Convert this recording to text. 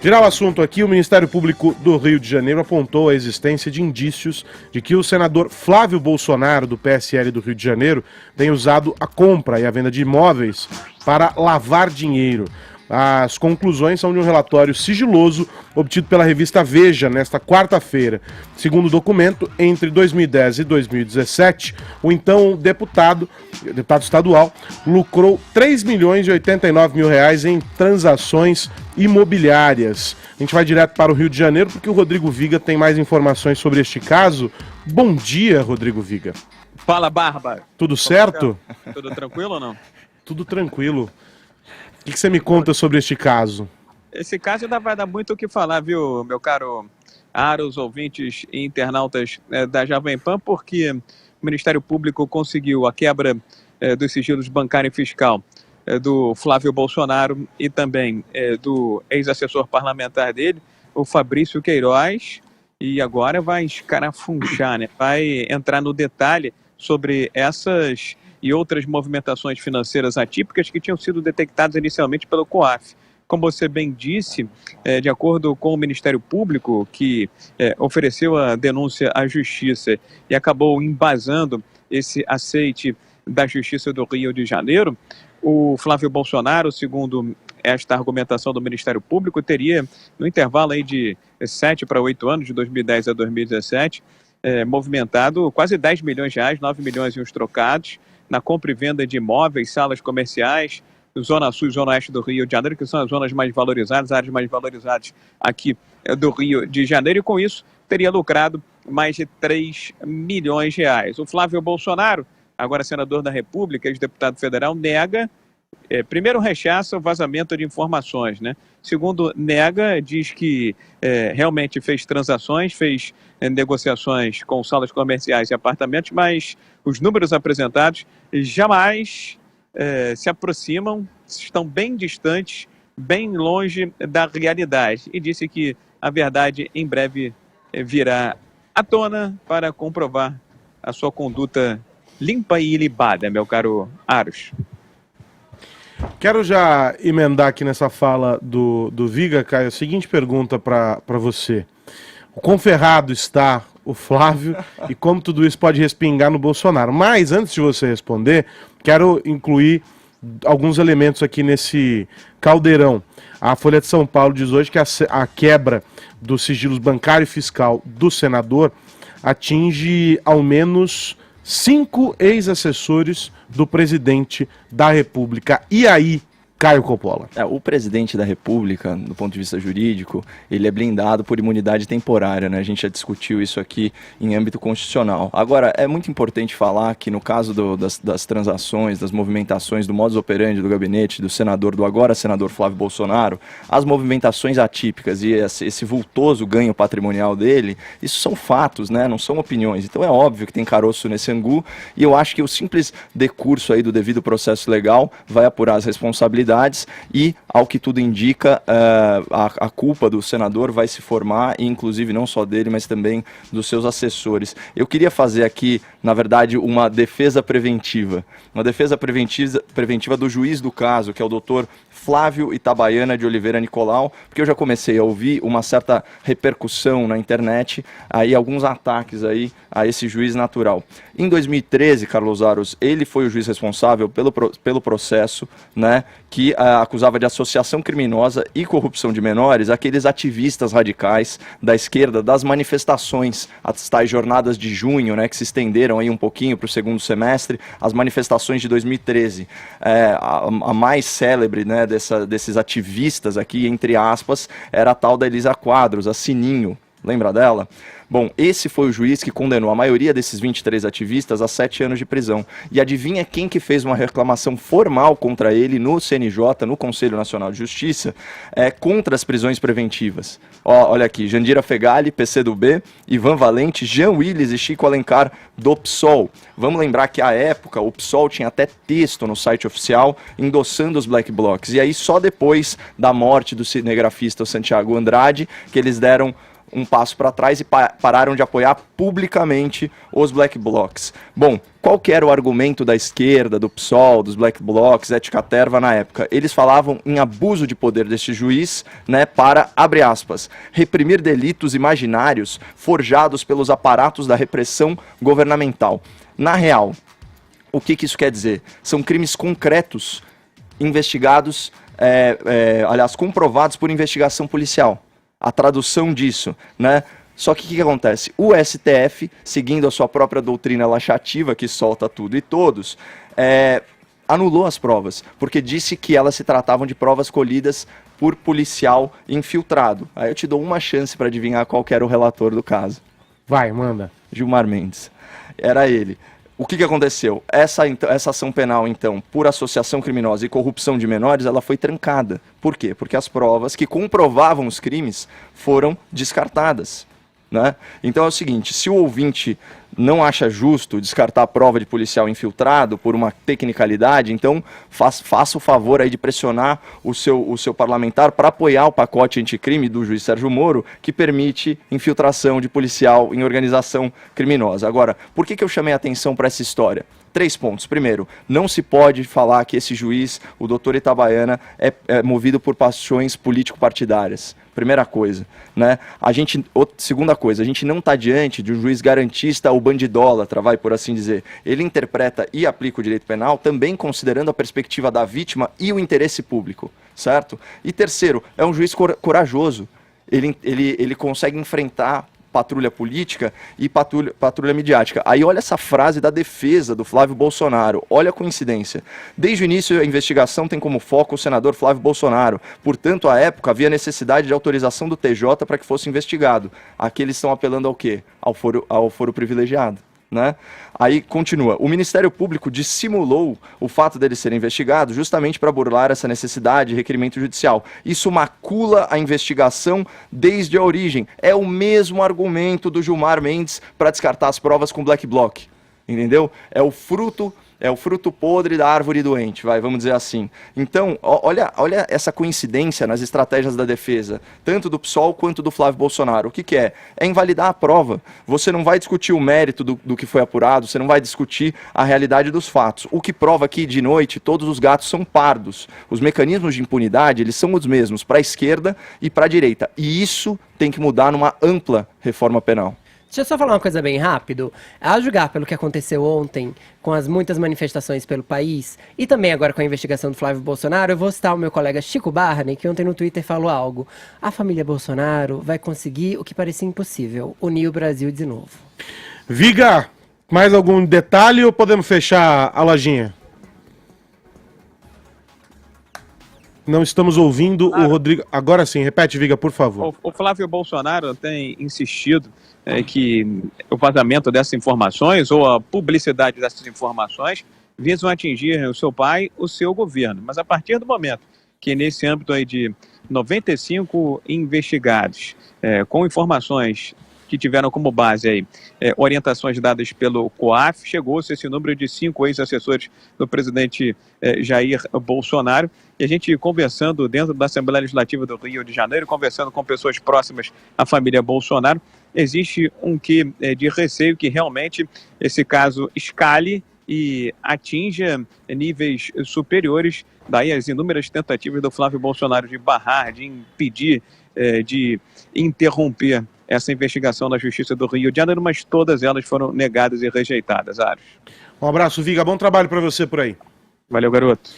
Virar o assunto aqui, o Ministério Público do Rio de Janeiro apontou a existência de indícios de que o senador Flávio Bolsonaro, do PSL do Rio de Janeiro, tem usado a compra e a venda de imóveis para lavar dinheiro. As conclusões são de um relatório sigiloso obtido pela revista Veja nesta quarta-feira. Segundo o documento, entre 2010 e 2017, o então deputado estadual lucrou 3 milhões e 89 mil reais em transações imobiliárias. A gente vai direto para o Rio de Janeiro porque o Rodrigo Viga tem mais informações sobre este caso. Bom dia, Rodrigo Viga. Fala, Barba. Tudo certo? Tudo tranquilo ou não? Tudo tranquilo. O que você me conta sobre este caso? Esse caso ainda vai dar muito o que falar, viu, meu caro Aros, ouvintes e internautas da Jovem Pan, porque o Ministério Público conseguiu a quebra dos sigilos bancário e fiscal do Flávio Bolsonaro e também do ex-assessor parlamentar dele, o Fabrício Queiroz, e agora vai escarafunchar, né? Vai entrar no detalhe sobre essas e outras movimentações financeiras atípicas que tinham sido detectadas inicialmente pelo COAF. Como você bem disse, de acordo com o Ministério Público, que ofereceu a denúncia à Justiça e acabou embasando esse aceite da Justiça do Rio de Janeiro, o Flávio Bolsonaro, segundo esta argumentação do Ministério Público, teria, no intervalo aí de 7 para 8 anos, de 2010 a 2017, movimentado quase 10 milhões de reais, 9 milhões e uns trocados, na compra e venda de imóveis, salas comerciais, Zona Sul e Zona Oeste do Rio de Janeiro, que são as zonas mais valorizadas, áreas mais valorizadas aqui do Rio de Janeiro, e com isso teria lucrado mais de 3 milhões de reais. O Flávio Bolsonaro, agora senador da República, ex-deputado federal, nega, primeiro rechaça o vazamento de informações, né? Segundo, nega, diz que realmente fez transações, fez negociações com salas comerciais e apartamentos, mas os números apresentados jamais se aproximam, estão bem distantes, bem longe da realidade. E disse que a verdade em breve virá à tona para comprovar a sua conduta limpa e ilibada, meu caro Aros. Quero já emendar aqui nessa fala do Viga, Caio, a seguinte pergunta para você. O quão ferrado está o Flávio e como tudo isso pode respingar no Bolsonaro? Mas, antes de você responder, quero incluir alguns elementos aqui nesse caldeirão. A Folha de São Paulo diz hoje que a quebra dos sigilos bancário e fiscal do senador atinge ao menos 5 ex-assessores do presidente da República. E aí, Caio Coppola? O presidente da República, do ponto de vista jurídico, ele é blindado por imunidade temporária, né? A gente já discutiu isso aqui em âmbito constitucional. Agora, é muito importante falar que no caso das transações, das movimentações, do modus operandi do gabinete do senador, do agora senador Flávio Bolsonaro, as movimentações atípicas e esse vultoso ganho patrimonial dele, isso são fatos, né? Não são opiniões. Então é óbvio que tem caroço nesse angu, e eu acho que o simples decurso aí do devido processo legal vai apurar as responsabilidades e, ao que tudo indica, a culpa do senador vai se formar, e inclusive não só dele, mas também dos seus assessores. Eu queria fazer aqui, na verdade, uma defesa preventiva. Uma defesa preventiva do juiz do caso, que é o doutor Flávio Itabaiana de Oliveira Nicolau, porque eu já comecei a ouvir uma certa repercussão na internet, aí alguns ataques aí a esse juiz natural. Em 2013, Carlos Aros, ele foi o juiz responsável pelo processo, né, que acusava de associação criminosa e corrupção de menores aqueles ativistas radicais da esquerda das manifestações, as tais jornadas de junho, né, que se estenderam aí um pouquinho para o segundo semestre, as manifestações de 2013. A mais célebre, né, desses ativistas aqui, entre aspas, era a tal da Elisa Quadros, a Sininho. Lembra dela? Bom, esse foi o juiz que condenou a maioria desses 23 ativistas a 7 anos de prisão. E adivinha quem que fez uma reclamação formal contra ele no CNJ, no Conselho Nacional de Justiça, contra as prisões preventivas? Olha aqui, Jandira Fegali, PCdoB, Ivan Valente, Jean Willis e Chico Alencar, do PSOL. Vamos lembrar que, à época, o PSOL tinha até texto no site oficial endossando os black blocs. E aí, só depois da morte do cinegrafista Santiago Andrade, que eles deram um passo para trás e pararam de apoiar publicamente os black blocs. Bom, qual que era o argumento da esquerda, do PSOL, dos black blocs, ética terva na época? Eles falavam em abuso de poder deste juiz, né, para, abre aspas, reprimir delitos imaginários forjados pelos aparatos da repressão governamental. Na real, o que isso quer dizer? São crimes concretos, investigados, aliás, comprovados por investigação policial. A tradução disso, né? Só que o que acontece? O STF, seguindo a sua própria doutrina laxativa, que solta tudo e todos, anulou as provas, porque disse que elas se tratavam de provas colhidas por policial infiltrado. Aí eu te dou uma chance para adivinhar qual que era o relator do caso. Vai, manda. Gilmar Mendes. Era ele. O que aconteceu? Essa ação penal, então, por associação criminosa e corrupção de menores, ela foi trancada. Por quê? Porque as provas que comprovavam os crimes foram descartadas, né? Então é o seguinte, se o ouvinte não acha justo descartar a prova de policial infiltrado por uma tecnicalidade, então faça o favor aí de pressionar o seu parlamentar para apoiar o pacote anticrime do juiz Sérgio Moro, que permite infiltração de policial em organização criminosa. Agora, por que eu chamei a atenção para essa história? 3 pontos. Primeiro, não se pode falar que esse juiz, o doutor Itabaiana, é movido por paixões político-partidárias. Primeira coisa, né? Segunda coisa, a gente não está diante de um juiz garantista ou bandidólatra, vai por assim dizer. Ele interpreta e aplica o direito penal também considerando a perspectiva da vítima e o interesse público, certo? E terceiro, é um juiz corajoso. Ele consegue enfrentar patrulha política e patrulha midiática. Aí olha essa frase da defesa do Flávio Bolsonaro, olha a coincidência. Desde o início a investigação tem como foco o senador Flávio Bolsonaro, portanto, à época havia necessidade de autorização do TJ para que fosse investigado. Aqui eles estão apelando ao quê? Ao foro privilegiado, né? Aí continua, o Ministério Público dissimulou o fato dele ser investigado justamente para burlar essa necessidade de requerimento judicial. Isso macula a investigação desde a origem. É o mesmo argumento do Gilmar Mendes para descartar as provas com black bloc, entendeu? É o fruto podre da árvore doente, vamos dizer assim. Então, olha essa coincidência nas estratégias da defesa, tanto do PSOL quanto do Flávio Bolsonaro. O que é? É invalidar a prova. Você não vai discutir o mérito do que foi apurado, você não vai discutir a realidade dos fatos. O que prova que, de noite, todos os gatos são pardos. Os mecanismos de impunidade, eles são os mesmos para a esquerda e para a direita. E isso tem que mudar numa ampla reforma penal. Deixa eu só falar uma coisa bem rápido. A julgar pelo que aconteceu ontem, com as muitas manifestações pelo país, e também agora com a investigação do Flávio Bolsonaro, eu vou citar o meu colega Chico Barney, que ontem no Twitter falou algo. A família Bolsonaro vai conseguir o que parecia impossível, unir o Brasil de novo. Viga, mais algum detalhe ou podemos fechar a lojinha? Não estamos ouvindo o Rodrigo. Agora sim, repete, Viga, por favor. O Flávio Bolsonaro tem insistido que o vazamento dessas informações ou a publicidade dessas informações visam atingir o seu pai, o seu governo. Mas a partir do momento que nesse âmbito aí de 95 investigados com informações que tiveram como base aí orientações dadas pelo COAF, chegou-se esse número de 5 ex-assessores do presidente Jair Bolsonaro. E a gente conversando dentro da Assembleia Legislativa do Rio de Janeiro, conversando com pessoas próximas à família Bolsonaro, existe um quê de receio que realmente esse caso escale e atinja níveis superiores, daí as inúmeras tentativas do Flávio Bolsonaro de barrar, de impedir, de interromper essa investigação na Justiça do Rio de Janeiro, mas todas elas foram negadas e rejeitadas, Aros. Um abraço, Viga. Bom trabalho para você por aí. Valeu, garoto.